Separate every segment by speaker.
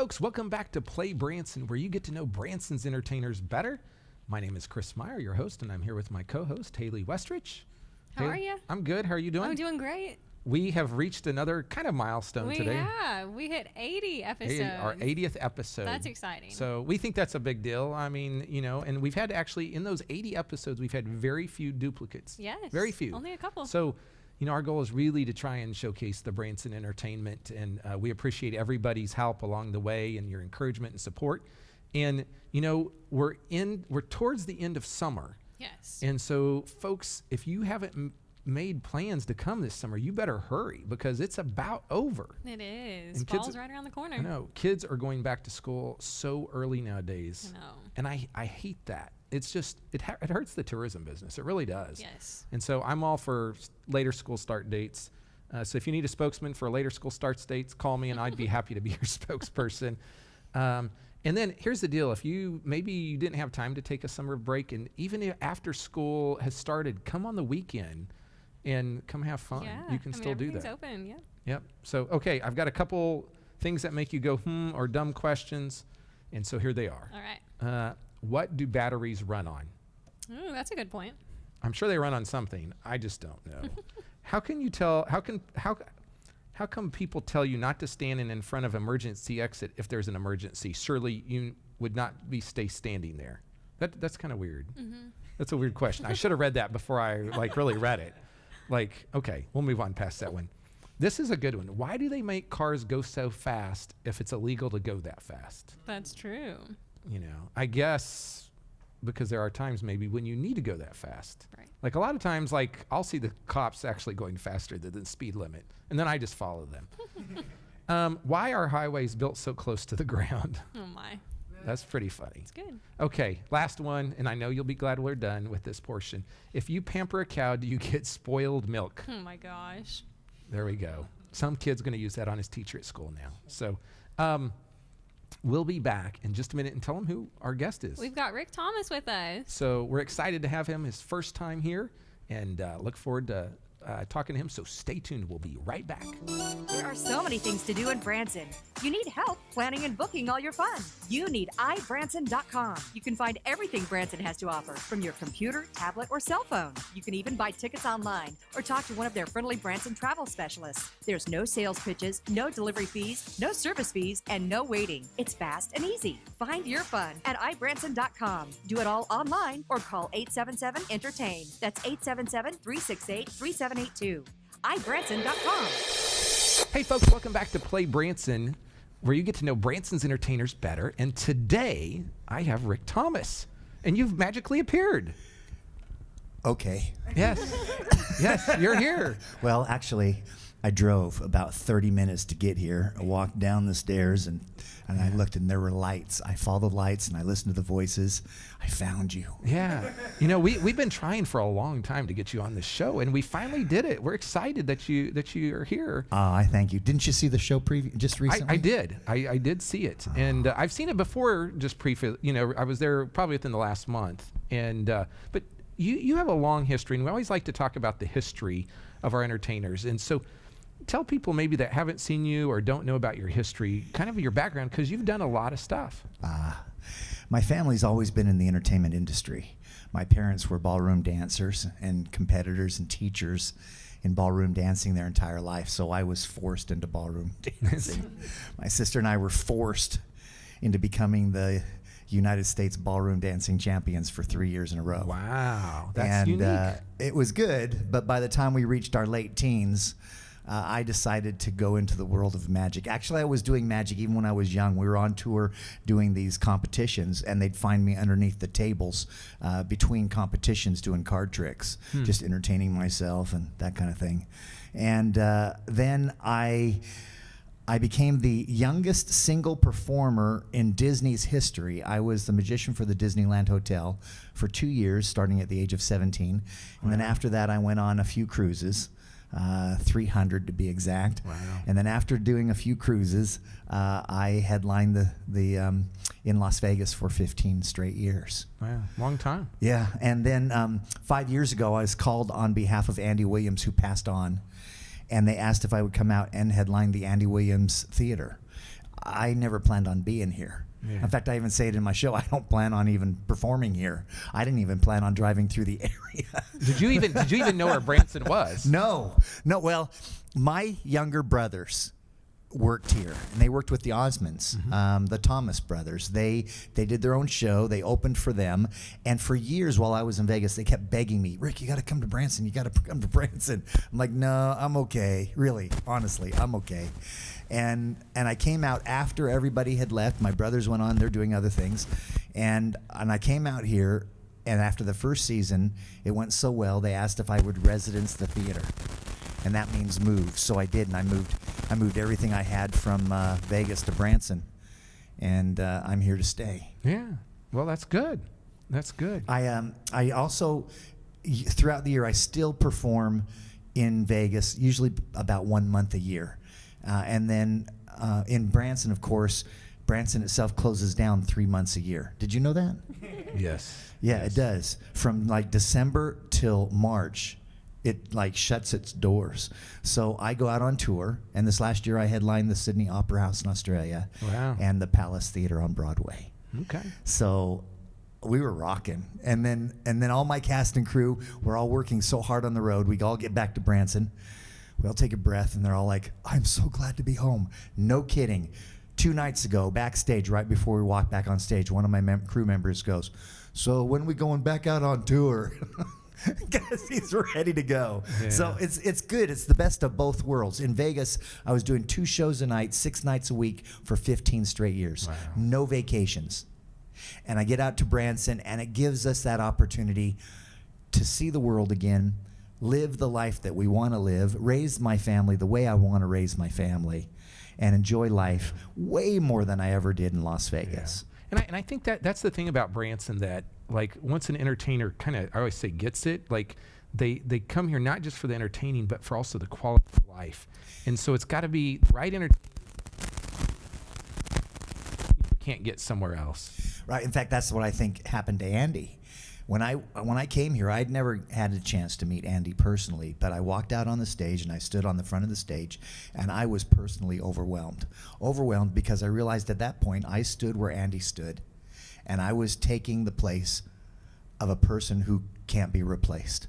Speaker 1: folks, welcome back to Play Branson, where you get to know Branson's entertainers better. My name is Chris Meyer, your host, and I'm here with my co-host, Haley Westrich.
Speaker 2: How are you?
Speaker 1: I'm good. How are you doing?
Speaker 2: I'm doing great.
Speaker 1: We have reached another kind of milestone today.
Speaker 2: Yeah, we hit 80 episodes.
Speaker 1: Our 80th episode.
Speaker 2: That's exciting.
Speaker 1: So we think that's a big deal. I mean, you know, and we've had actually, in those 80 episodes, we've had very few duplicates.
Speaker 2: Yes.
Speaker 1: Very few.
Speaker 2: Only a couple.
Speaker 1: So, you know, our goal is really to try and showcase the Branson entertainment, and we appreciate everybody's help along the way and your encouragement and support. And, you know, we're towards the end of summer.
Speaker 2: Yes.
Speaker 1: And so, folks, if you haven't made plans to come this summer, you better hurry because it's about over.
Speaker 2: It is.
Speaker 1: And
Speaker 2: Fall's right around the corner.
Speaker 1: I know. Kids are going back to school so early nowadays.
Speaker 2: I know.
Speaker 1: And I hate that. It's just, it hurts the tourism business. It really does.
Speaker 2: Yes.
Speaker 1: And so I'm all for later school start dates. So if you need a spokesman for later school start dates, call me and I'd be happy to be your spokesperson. And then here's the deal. If maybe you didn't have time to take a summer break, and even if after school has started, come on the weekend and come have fun.
Speaker 2: Yeah.
Speaker 1: You can still do that.
Speaker 2: Everything's open, yeah.
Speaker 1: Yep. So, okay, I've got a couple things that make you go, or dumb questions. And so here they are.
Speaker 2: All right.
Speaker 1: What do batteries run on?
Speaker 2: Ooh, that's a good point.
Speaker 1: I'm sure they run on something. I just don't know. How can you tell, how come people tell you not to stand in front of emergency exit if there's an emergency? Surely you would not stay standing there. That's kind of weird. Mm-hmm. That's a weird question. I should have read that before I really read it. Okay, we'll move on past that one. This is a good one. Why do they make cars go so fast if it's illegal to go that fast?
Speaker 2: That's true.
Speaker 1: You know, I guess because there are times maybe when you need to go that fast.
Speaker 2: Right.
Speaker 1: Like a lot of times, I'll see the cops actually going faster than the speed limit, and then I just follow them. Why are highways built so close to the ground?
Speaker 2: Oh, my.
Speaker 1: That's pretty funny.
Speaker 2: It's good.
Speaker 1: Okay, last one, and I know you'll be glad we're done with this portion. If you pamper a cow, do you get spoiled milk?
Speaker 2: Oh, my gosh.
Speaker 1: There we go. Some kid's going to use that on his teacher at school now. So we'll be back in just a minute and tell him who our guest is.
Speaker 2: We've got Rick Thomas with us.
Speaker 1: So we're excited to have him, his first time here, and look forward to talking to him. So stay tuned. We'll be right back.
Speaker 3: There are so many things to do in Branson. You need help planning and booking all your fun. You need iBranson.com. You can find everything Branson has to offer from your computer, tablet, or cell phone. You can even buy tickets online or talk to one of their friendly Branson travel specialists. There's no sales pitches, no delivery fees, no service fees, and no waiting. It's fast and easy. Find your fun at iBranson.com. Do it all online or call 877-ENTERTAIN. That's 877-368-3782. iBranson.com.
Speaker 1: Hey folks, welcome back to Play Branson, where you get to know Branson's entertainers better. And today I have Rick Thomas, and you've magically appeared.
Speaker 4: Okay.
Speaker 1: Yes. Yes, you're here.
Speaker 4: Well, actually, I drove about 30 minutes to get here. I walked down the stairs and I looked and there were lights. I followed the lights and I listened to the voices. I found you.
Speaker 1: Yeah. You know, we've been trying for a long time to get you on the show, and we finally did it. We're excited that you are here.
Speaker 4: I thank you. Didn't you see the show just recently?
Speaker 1: I did. I did see it, and I've seen it before. I was there probably within the last month, and but you have a long history, and we always like to talk about the history of our entertainers, and so. Tell people maybe that haven't seen you or don't know about your history, kind of your background, because you've done a lot of stuff.
Speaker 4: My family's always been in the entertainment industry. My parents were ballroom dancers and competitors and teachers in ballroom dancing their entire life, so I was forced into ballroom dancing. My sister and I were forced into becoming the United States ballroom dancing champions for 3 years in a row.
Speaker 1: Wow, that's unique.
Speaker 4: It was good, but by the time we reached our late teens, I decided to go into the world of magic. Actually, I was doing magic even when I was young. We were on tour doing these competitions, and they'd find me underneath the tables between competitions doing card tricks, just entertaining myself and that kind of thing. And then I became the youngest single performer in Disney's history. I was the magician for the Disneyland Hotel for 2 years, starting at the age of 17. And then after that, I went on a few cruises. 300 to be exact.
Speaker 1: Wow.
Speaker 4: And then after doing a few cruises, I headlined the in Las Vegas for 15 straight years.
Speaker 1: Wow, long time.
Speaker 4: Yeah, and then 5 years ago, I was called on behalf of Andy Williams, who passed on, and they asked if I would come out and headline the Andy Williams Theater. I never planned on being here.
Speaker 1: Yeah.
Speaker 4: In fact, I even say it in my show. I don't plan on even performing here. I didn't even plan on driving through the area.
Speaker 1: Did you even know where Branson was?
Speaker 4: No. Well, my younger brothers worked here, and they worked with the Osmonds, the Thomas brothers. They did their own show. They opened for them, and for years while I was in Vegas, they kept begging me, Rick, you got to come to Branson. You got to come to Branson. I'm like, no, I'm okay. Really, honestly, I'm okay. And I came out after everybody had left. My brothers went on; they're doing other things, and I came out here. And after the first season, it went so well, they asked if I would residence the theater. And that means move. So I did, and I moved everything I had from Vegas to Branson. And I'm here to stay.
Speaker 1: Yeah. Well, that's good. That's good.
Speaker 4: I also, throughout the year, I still perform in Vegas, usually about 1 month a year. And then in Branson, of course, Branson itself closes down 3 months a year. Did you know that?
Speaker 1: Yes.
Speaker 4: Yeah,
Speaker 1: Yes.
Speaker 4: it does. From like December till March, it like shuts its doors. So I go out on tour, and this last year I headlined the Sydney Opera House in Australia,
Speaker 1: Wow.
Speaker 4: and the Palace Theater on Broadway.
Speaker 1: Okay.
Speaker 4: So we were rocking, and then all my cast and crew were all working so hard on the road. We all get back to Branson, we all take a breath, and they're all like, "I'm so glad to be home." No kidding. 2 nights ago, backstage, right before we walked back on stage, one of my crew members goes, "So when we going back out on tour?" Because he's ready to go.
Speaker 1: Yeah.
Speaker 4: So it's good. It's the best of both worlds. In Vegas, I was doing 2 shows a night, 6 nights a week for 15 straight years.
Speaker 1: Wow.
Speaker 4: No vacations. And I get out to Branson, and it gives us that opportunity to see the world again, live the life that we want to live, raise my family the way I want to raise my family, and enjoy life way more than I ever did in Las Vegas.
Speaker 1: And I think that's the thing about Branson, that like once an entertainer kind of, I always say, gets it, like they come here not just for the entertaining, but for also the quality of life. And so it's got to be the right entertainment you can't get somewhere else.
Speaker 4: Right. In fact, that's what I think happened to Andy. When I came here, I'd never had a chance to meet Andy personally, but I walked out on the stage and I stood on the front of the stage, and I was personally overwhelmed. Overwhelmed because I realized at that point I stood where Andy stood, and I was taking the place of a person who can't be replaced.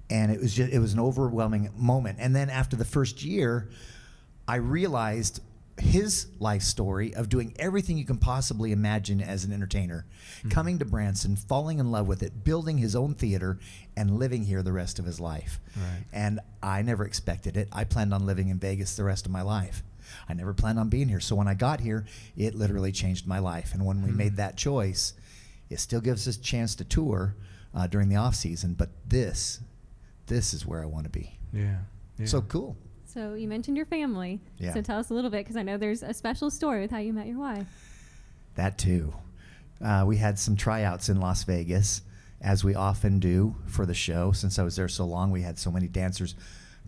Speaker 4: And it was an overwhelming moment. And then after the first year, I realized his life story of doing everything you can possibly imagine as an entertainer, coming to Branson, falling in love with it, building his own theater, and living here the rest of his life.
Speaker 1: Right.
Speaker 4: And I never expected it. I planned on living in Vegas the rest of my life. I never planned on being here. So when I got here, it literally changed my life. And when we made that choice, it still gives us a chance to tour during the off season. But this is where I want to be.
Speaker 1: Yeah.
Speaker 4: So cool.
Speaker 2: So you mentioned your family.
Speaker 4: Yeah.
Speaker 2: So tell us a little bit, because I know there's a special story with how you met your wife.
Speaker 4: That too. We had some tryouts in Las Vegas, as we often do for the show. Since I was there so long, we had so many dancers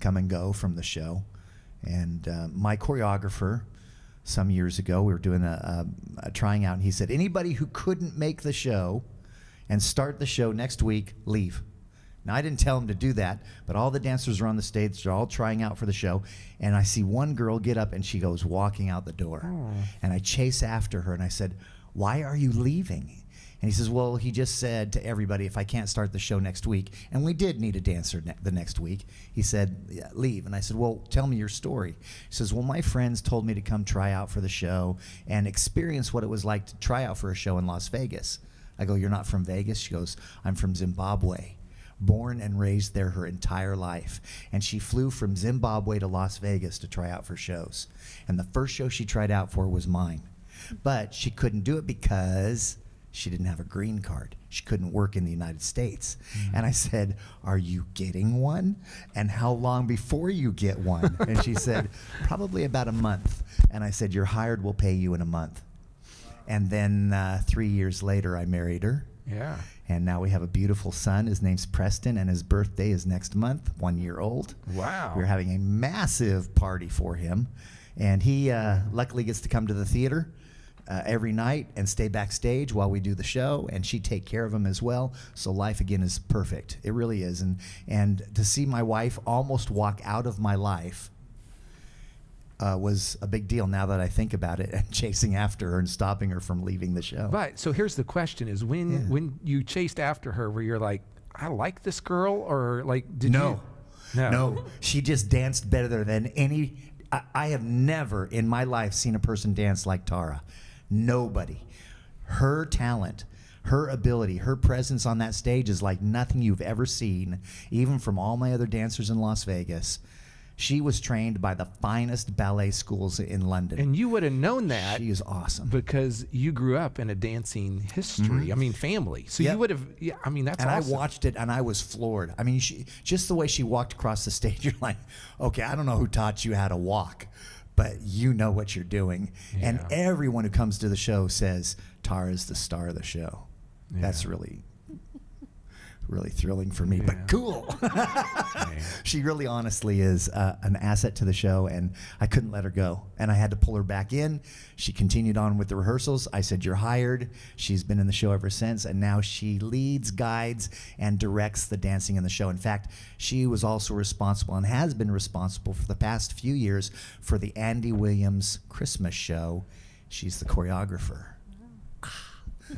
Speaker 4: come and go from the show. And my choreographer, some years ago, we were doing a trying out, and he said, anybody who couldn't make the show and start the show next week, leave. Now, I didn't tell him to do that, but all the dancers are on the stage. They're all trying out for the show. And I see one girl get up, and she goes walking out the door.
Speaker 1: Oh.
Speaker 4: And I chase after her, and I said, why are you leaving? And he says, well, he just said to everybody, if I can't start the show next week, and we did need a dancer the next week, he said, yeah, leave. And I said, well, tell me your story. He says, well, my friends told me to come try out for the show and experience what it was like to try out for a show in Las Vegas. I go, you're not from Vegas? She goes, I'm from Zimbabwe. Born and raised there her entire life. And she flew from Zimbabwe to Las Vegas to try out for shows. And the first show she tried out for was mine. But she couldn't do it because she didn't have a green card. She couldn't work in the United States. And I said, are you getting one? And how long before you get one? And she said, probably about a month. And I said, you're hired, we'll pay you in a month. And then 3 years later, I married her.
Speaker 1: Yeah.
Speaker 4: And now we have a beautiful son. His name's Preston, and his birthday is next month, 1 year old.
Speaker 1: Wow.
Speaker 4: We're having a massive party for him. And he luckily gets to come to the theater every night and stay backstage while we do the show, and she take care of him as well. So life, again, is perfect. It really is. And to see my wife almost walk out of my life was a big deal now that I think about it, and chasing after her and stopping her from leaving the show.
Speaker 1: But so here's the question: is when you chased after her, where you're like, I like this girl, or like did
Speaker 4: No.
Speaker 1: you?
Speaker 4: No, she just danced better than any. I have never in my life seen a person dance like Tara. Nobody. Her talent, her ability, her presence on that stage is like nothing you've ever seen, even from all my other dancers in Las Vegas. She was trained by the finest ballet schools in London.
Speaker 1: And you would have known that.
Speaker 4: She is awesome.
Speaker 1: Because you grew up in a dancing history. I mean, family. So
Speaker 4: Yep.
Speaker 1: you would have. Yeah, I mean, that's
Speaker 4: And
Speaker 1: awesome.
Speaker 4: I watched it, and I was floored. I mean, just the way she walked across the stage, you're like, okay, I don't know who taught you how to walk, but you know what you're doing. And
Speaker 1: Yeah.
Speaker 4: everyone who comes to the show says, Tara's the star of the show.
Speaker 1: Yeah.
Speaker 4: That's really thrilling for me,
Speaker 1: Yeah.
Speaker 4: but cool. She really honestly is an asset to the show, and I couldn't let her go. And I had to pull her back in. She continued on with the rehearsals. I said, you're hired. She's been in the show ever since, and now she leads, guides, and directs the dancing in the show. In fact, she was also responsible and has been responsible for the past few years for the Andy Williams Christmas show. She's the choreographer.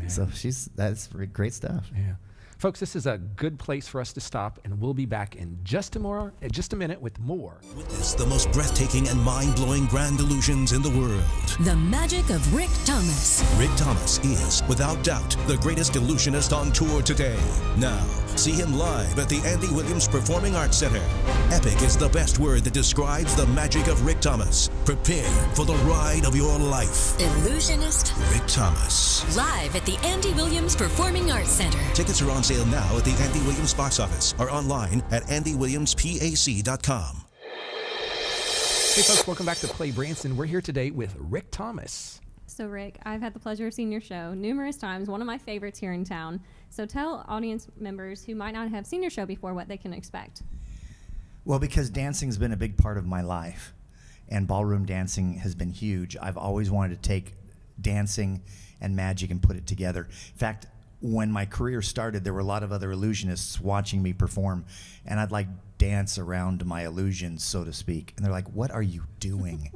Speaker 1: Yeah.
Speaker 4: So that's great stuff.
Speaker 1: Yeah. Folks, this is a good place for us to stop, and we'll be back in just a minute with more.
Speaker 5: Witness the most breathtaking and mind-blowing grand illusions in the world.
Speaker 6: The magic of Rick Thomas.
Speaker 5: Rick Thomas is, without doubt, the greatest illusionist on tour today. Now, see him live at the Andy Williams Performing Arts Center. Epic is the best word that describes the magic of Rick Thomas. Prepare for the ride of your life.
Speaker 6: Illusionist.
Speaker 5: Rick Thomas.
Speaker 6: Live at the Andy Williams Performing Arts Center.
Speaker 5: Tickets are on sale now at the Andy Williams box office or online at andywilliamspac.com.
Speaker 1: Hey, folks, welcome back to Play Branson. We're here today with Rick Thomas.
Speaker 2: So, Rick, I've had the pleasure of seeing your show numerous times, one of my favorites here in town. So tell audience members who might not have seen your show before what they can expect.
Speaker 4: Well, because dancing's been a big part of my life, and ballroom dancing has been huge, I've always wanted to take dancing and magic and put it together. In fact, when my career started, there were a lot of other illusionists watching me perform, and I'd like dance around my illusions, so to speak. And they're like, what are you doing?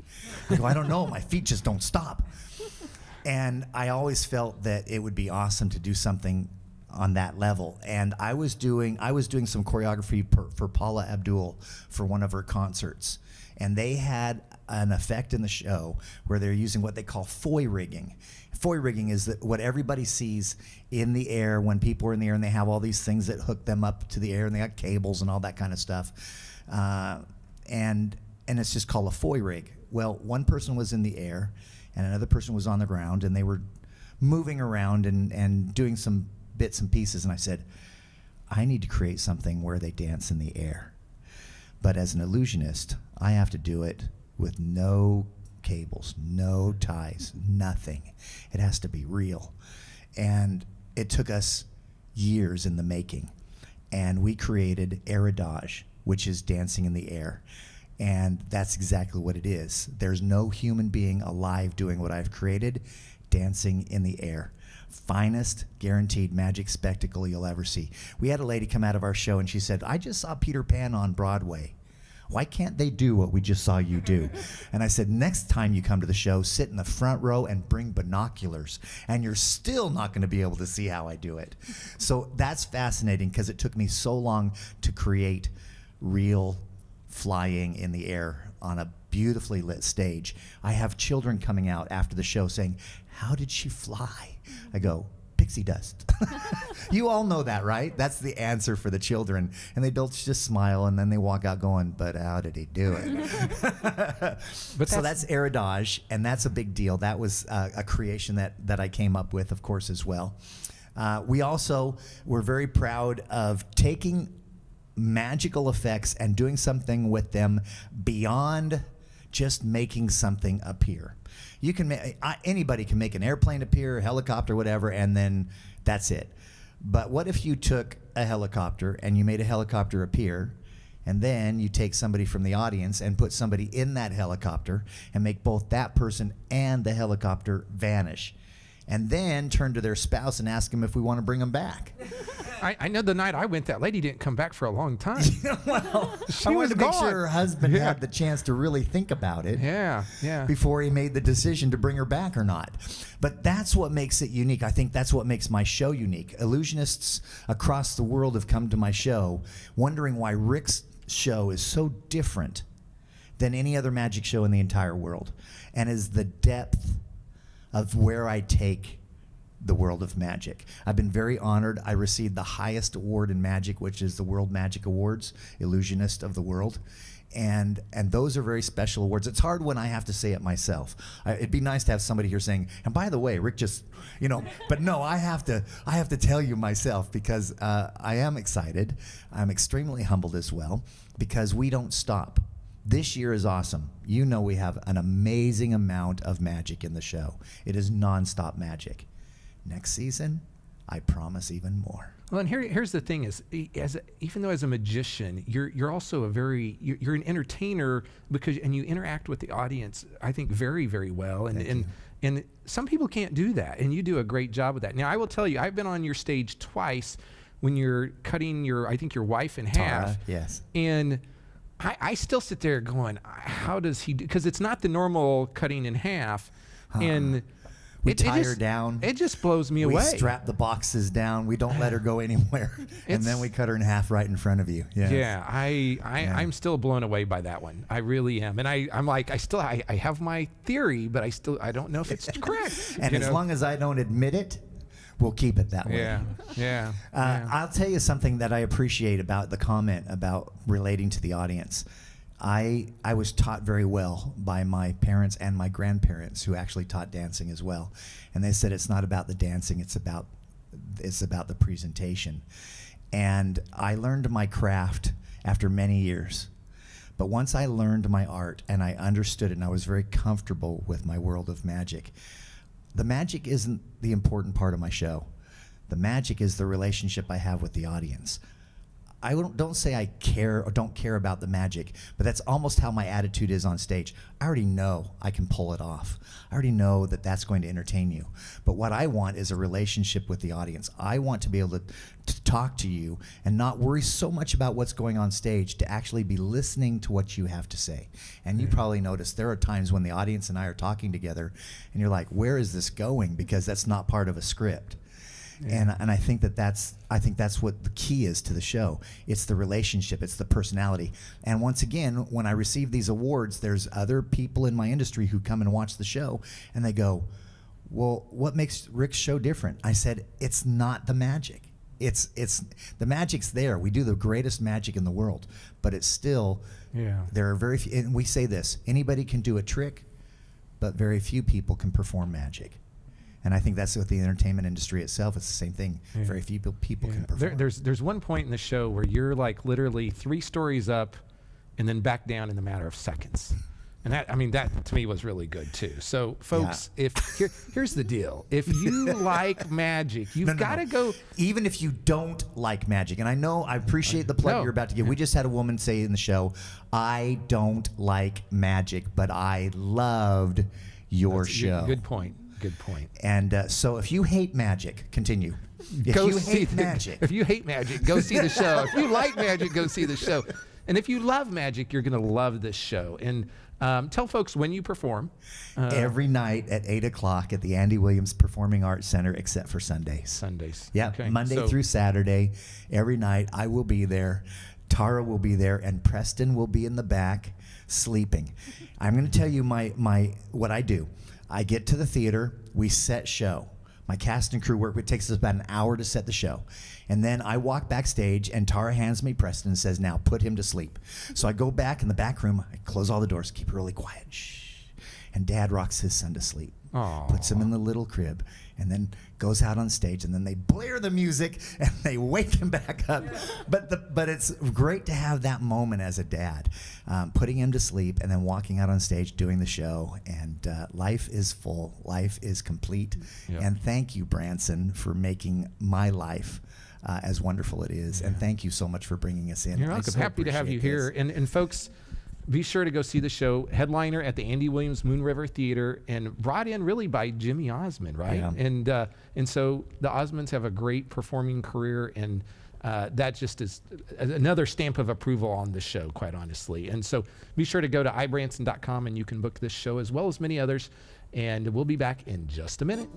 Speaker 4: I go, I don't know, my feet just don't stop. And I always felt that it would be awesome to do something on that level. And I was doing some choreography for Paula Abdul for one of her concerts. And they had an effect in the show where they're using what they call foy rigging. Foy rigging is what everybody sees in the air when people are in the air, and they have all these things that hook them up to the air, and they got cables and all that kind of stuff. And it's just called a foy rig. Well, one person was in the air, and another person was on the ground, and they were moving around and doing some bits and pieces. And I said, I need to create something where they dance in the air. But as an illusionist, I have to do it with no cables, no ties, nothing. It has to be real. And it took us years in the making. And we created Aerodage, which is dancing in the air. And that's exactly what it is. There's no human being alive doing what I've created, dancing in the air. Finest guaranteed magic spectacle you'll ever see. We had a lady come out of our show and she said, I just saw Peter Pan on Broadway. Why can't they do what we just saw you do? And I said, next time you come to the show, sit in the front row and bring binoculars, and you're still not going to be able to see how I do it. So that's fascinating because it took me so long to create real flying in the air on a beautifully lit stage. I have children coming out after the show saying, how did she fly? I go, pixie dust. You all know that, right? That's the answer for the children. And they don't just smile, and then they walk out going, but how did he do it? So that's Aerodage, and that's a big deal. That was a creation that I came up with, of course, as well. We also were very proud of taking magical effects and doing something with them beyond just making something appear. You can anybody can make an airplane appear, a helicopter, whatever, and then that's it. But what if you took a helicopter and you made a helicopter appear, and then you take somebody from the audience and put somebody in that helicopter and make both that person and the helicopter vanish, and then turn to their spouse and ask them if we want to bring them back?
Speaker 1: I know the night I went, that lady didn't come back for a long time.
Speaker 4: Well,
Speaker 1: She
Speaker 4: I
Speaker 1: was
Speaker 4: wanted to make
Speaker 1: gone.
Speaker 4: sure her husband
Speaker 1: Yeah.
Speaker 4: had the chance to really think about it.
Speaker 1: Yeah, yeah.
Speaker 4: Before he made the decision to bring her back or not. But that's what makes it unique. I think that's what makes my show unique. Illusionists across the world have come to my show wondering why Rick's show is so different than any other magic show in the entire world, and is the depth of where I take the world of magic. I've been very honored. I received the highest award in magic, which is the World Magic Awards, Illusionist of the World. And those are very special awards. It's hard when I have to say it myself. It'd be nice to have somebody here saying, and by the way, Rick just, but no, I have to tell you myself, because I am excited. I'm extremely humbled as well, because we don't stop. This year is awesome. We have an amazing amount of magic in the show. It is nonstop magic. Next season, I promise even more.
Speaker 1: Well, and here's the thing: even though as a magician, you're also you're an entertainer, and you interact with the audience, I think, very, very well. And some people can't do that, and you do a great job with that. Now, I will tell you, I've been on your stage twice when you're cutting your wife in half.
Speaker 4: Tara, yes.
Speaker 1: And I still sit there going, how does he do? Because it's not the normal cutting in half, and
Speaker 4: we tie her down.
Speaker 1: It just blows me
Speaker 4: We
Speaker 1: away.
Speaker 4: strap the boxes down. We don't let her go anywhere, and then we cut her in half right in front of you. Yes.
Speaker 1: Yeah, I'm still blown away by that one. I really am, and I'm like, I have my theory, but I don't know if it's correct.
Speaker 4: And as long as I don't admit it, we'll keep it that way.
Speaker 1: Yeah.
Speaker 4: I'll tell you something that I appreciate about the comment about relating to the audience. I was taught very well by my parents and my grandparents, who actually taught dancing as well, and they said it's not about the dancing, it's about the presentation. And I learned my craft after many years, but once I learned my art and I understood it and I was very comfortable with my world of magic, the magic isn't the important part of my show. The magic is the relationship I have with the audience. I don't say I care or don't care about the magic, but that's almost how my attitude is on stage. I already know I can pull it off. I already know that that's going to entertain you. But what I want is a relationship with the audience. I want to be able to talk to you and not worry so much about what's going on stage, to actually be listening to what you have to say. And you probably noticed there are times when the audience and I are talking together and you're like, where is this going? Because that's not part of a script. Yeah. And I think that's what the key is to the show. It's the relationship, it's the personality. And once again, when I receive these awards, there's other people in my industry who come and watch the show and they go, well, what makes Rick's show different? I said, it's not the magic. It's the magic's there. We do the greatest magic in the world, but it's still, there are very few, and we say this, anybody can do a trick, but very few people can perform magic. And I think that's with the entertainment industry itself. It's the same thing. Yeah. Very few people can perform.
Speaker 1: There's one point in the show where you're like literally 3 stories up and then back down in a matter of seconds. And that to me was really good too. So folks, here's the deal. If you like magic, you've got to go.
Speaker 4: Even if you don't like magic, and I appreciate the plug you're about to give. We just had a woman say in the show, I don't like magic, but I loved your show.
Speaker 1: Good point. Good point.
Speaker 4: And so if you hate magic, continue. If you hate magic,
Speaker 1: go see the show. If you like magic, go see the show. And if you love magic, you're going to love this show. And tell folks when you perform.
Speaker 4: Every night at 8 o'clock at the Andy Williams Performing Arts Center, except for Sundays.
Speaker 1: Sundays.
Speaker 4: Yeah, okay. Monday through Saturday. Every night I will be there. Tara will be there, and Preston will be in the back sleeping. I'm going to tell you what I do. I get to the theater, we set show. My cast and crew work, it takes us about an hour to set the show. And then I walk backstage and Tara hands me Preston and says, now put him to sleep. So I go back in the back room, I close all the doors, keep it really quiet. Shh. And Dad rocks his son to sleep.
Speaker 1: Aww.
Speaker 4: Puts him in the little crib and then goes out on stage, and then they blare the music and they wake him back up. But it's great to have that moment as a dad, putting him to sleep and then walking out on stage doing the show. And life is full, life is complete. Yep. And thank you, Branson, for making my life as wonderful it is. And thank you so much for bringing us in.
Speaker 1: You're welcome. Happy to have you here. And folks, be sure to go see the show. Headliner at the Andy Williams Moon River Theater, and brought in really by Jimmy Osmond, right?
Speaker 4: Yeah.
Speaker 1: And so the Osmonds have a great performing career, and that just is another stamp of approval on the show, quite honestly. And so be sure to go to ibranson.com, and you can book this show as well as many others. And we'll be back in just a minute.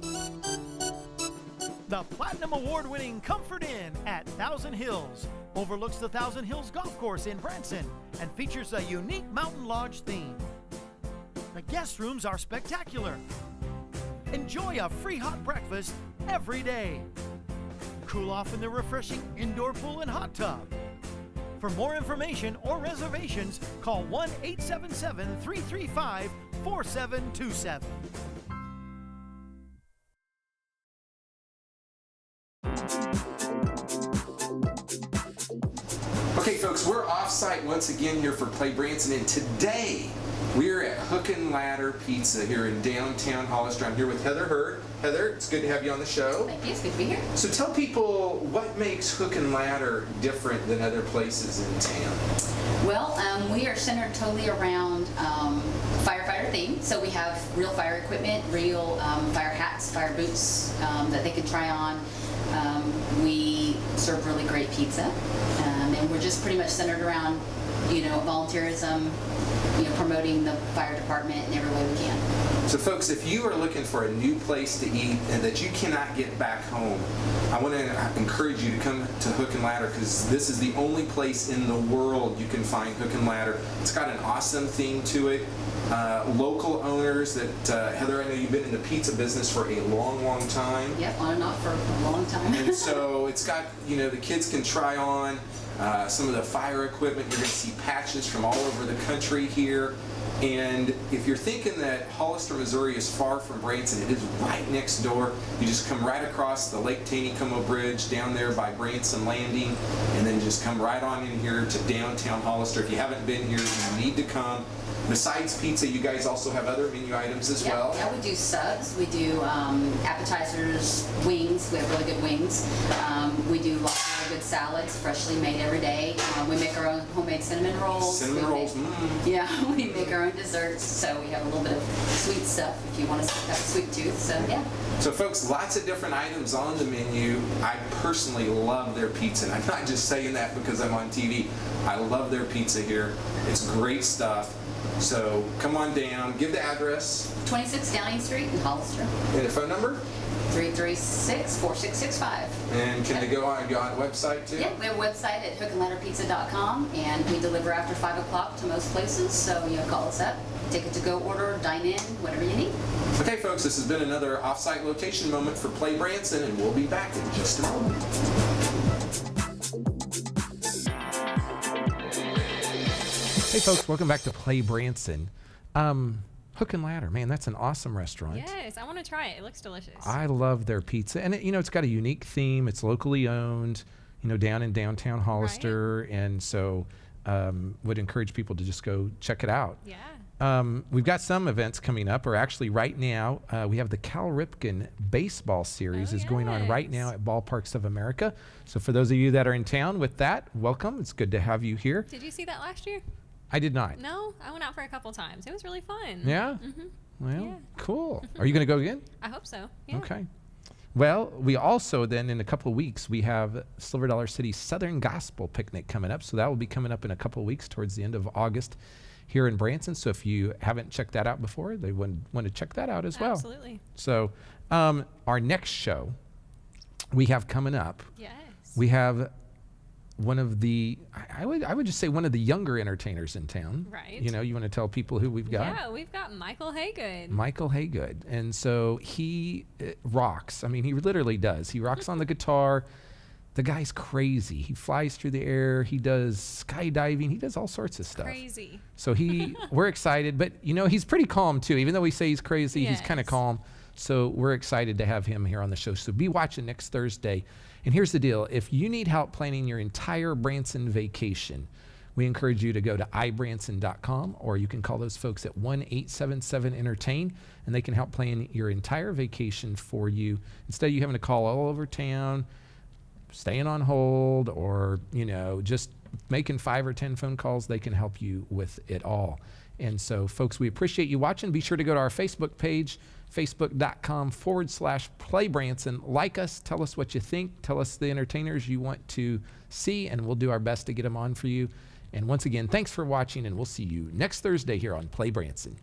Speaker 7: The Platinum Award-winning Comfort Inn at Thousand Hills overlooks the Thousand Hills Golf Course in Branson and features a unique mountain lodge theme. The guest rooms are spectacular. Enjoy a free hot breakfast every day. Cool off in the refreshing indoor pool and hot tub. For more information or reservations, call 1-877-335-4727.
Speaker 1: Okay, folks, we're off-site once again here for Play Branson, and today we're at Hook and Ladder Pizza here in downtown Hollister. I'm here with Heather Hurd. Heather, it's good to have you on the show.
Speaker 8: Thank you. It's good to be here.
Speaker 1: So tell people what makes Hook and Ladder different than other places in town.
Speaker 8: Well, we are centered totally around firefighter theme. So we have real fire equipment, real fire hats, fire boots that they can try on. We serve really great pizza, and we're just pretty much centered around, volunteerism, promoting the fire department in every way we can.
Speaker 1: So folks, if you are looking for a new place to eat and that you cannot get back home, I want to encourage you to come to Hook and Ladder, because this is the only place in the world you can find Hook and Ladder. It's got an awesome theme to it. Local owners that, Heather, I know you've been in the pizza business for a long, long time.
Speaker 8: Yep, on and off for a long time.
Speaker 1: And so it's got, the kids can try on some of the fire equipment. You're going to see patches from all over the country here. And if you're thinking that Hollister, Missouri is far from Branson, it is right next door. You just come right across the Lake Taneycomo Bridge down there by Branson Landing, and then just come right on in here to downtown Hollister. If you haven't been here, you need to come. Besides pizza, you guys also have other menu items as well.
Speaker 8: Yeah, we do subs, we do appetizers, wings. We have really good wings. We do lots of really good salads, freshly made every day. We make our own homemade cinnamon rolls.
Speaker 1: Cinnamon rolls,
Speaker 8: Yeah, we make our own desserts, so we have a little bit of sweet stuff if you want to have a sweet tooth, so yeah.
Speaker 1: So folks, lots of different items on the menu. I personally love their pizza, and I'm not just saying that because I'm on TV. I love their pizza here. It's great stuff. So come on down, give the address.
Speaker 8: 26 Downing Street in Hollister.
Speaker 1: And the phone number?
Speaker 8: 336-4665.
Speaker 1: And can they go on the website too?
Speaker 8: Yeah, we have a website at hookandladderpizza.com, and we deliver after 5 o'clock to most places, so call us up, take it to go order, dine in, whatever you need.
Speaker 1: Okay folks, this has been another off-site location moment for Play Branson, and we'll be back in just a moment. Hey folks, welcome back to Play Branson. Hook and Ladder, man, that's an awesome restaurant.
Speaker 2: Yes, I want to try it. It looks delicious.
Speaker 1: I love their pizza, and it's got a unique theme. It's locally owned, down in downtown Hollister, right. And so would encourage people to just go check it out.
Speaker 2: Yeah.
Speaker 1: We've got some events coming up, or actually right now, we have the Cal Ripken baseball series is going on right now at Ballparks of America. So for those of you that are in town with that, welcome. It's good to have you here.
Speaker 2: Did you see that last year?
Speaker 1: I did not.
Speaker 2: No, I went out for a couple times. It was really fun.
Speaker 1: Yeah?
Speaker 2: Mm-hmm.
Speaker 1: Well,
Speaker 2: yeah.
Speaker 1: Cool. Are you going to go again?
Speaker 2: I hope so. Yeah.
Speaker 1: Okay. Well, we also then in a couple of weeks, we have Silver Dollar City Southern Gospel Picnic coming up. So that will be coming up in a couple of weeks towards the end of August here in Branson. So if you haven't checked that out before, they would want to check that out as well.
Speaker 2: Absolutely.
Speaker 1: So our next show we have coming up,
Speaker 2: yes,
Speaker 1: we have one of the, I would just say one of the younger entertainers in town.
Speaker 2: Right.
Speaker 1: You want to tell people who we've got?
Speaker 2: Yeah, we've got Michael Haygood.
Speaker 1: Michael Haygood. And so he rocks. I mean, he literally does. He rocks on the guitar. The guy's crazy. He flies through the air. He does skydiving. He does all sorts of stuff.
Speaker 2: Crazy.
Speaker 1: So we're excited, but he's pretty calm too. Even though we say he's crazy,
Speaker 2: yes,
Speaker 1: he's kind of calm. So we're excited to have him here on the show. So be watching next Thursday. And here's the deal. If you need help planning your entire Branson vacation, we encourage you to go to ibranson.com, or you can call those folks at 1-877-ENTERTAIN, and they can help plan your entire vacation for you. Instead of you having to call all over town, staying on hold, or, just making 5 or 10 phone calls, they can help you with it all. And so, folks, we appreciate you watching. Be sure to go to our Facebook page, facebook.com/playbranson. Like us, tell us what you think, tell us the entertainers you want to see, and we'll do our best to get them on for you. And once again, thanks for watching, and we'll see you next Thursday here on Play Branson.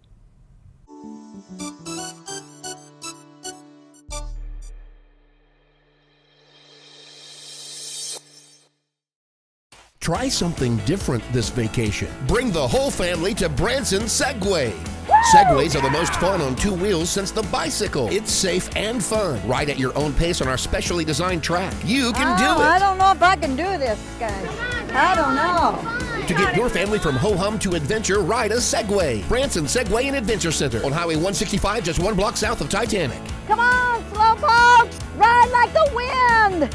Speaker 9: Try something different this vacation. Bring the whole family to Branson Segway. Segways are the most fun on 2 wheels since the bicycle. It's safe and fun. Ride at your own pace on our specially designed track. You can do it.
Speaker 10: I don't know if I can do this, guys. I don't know.
Speaker 9: To get your family from ho-hum to adventure, ride a Segway. Branson Segway and Adventure Center on Highway 165, just 1 block south of Titanic.
Speaker 10: Come on, slowpokes! Ride like the wind!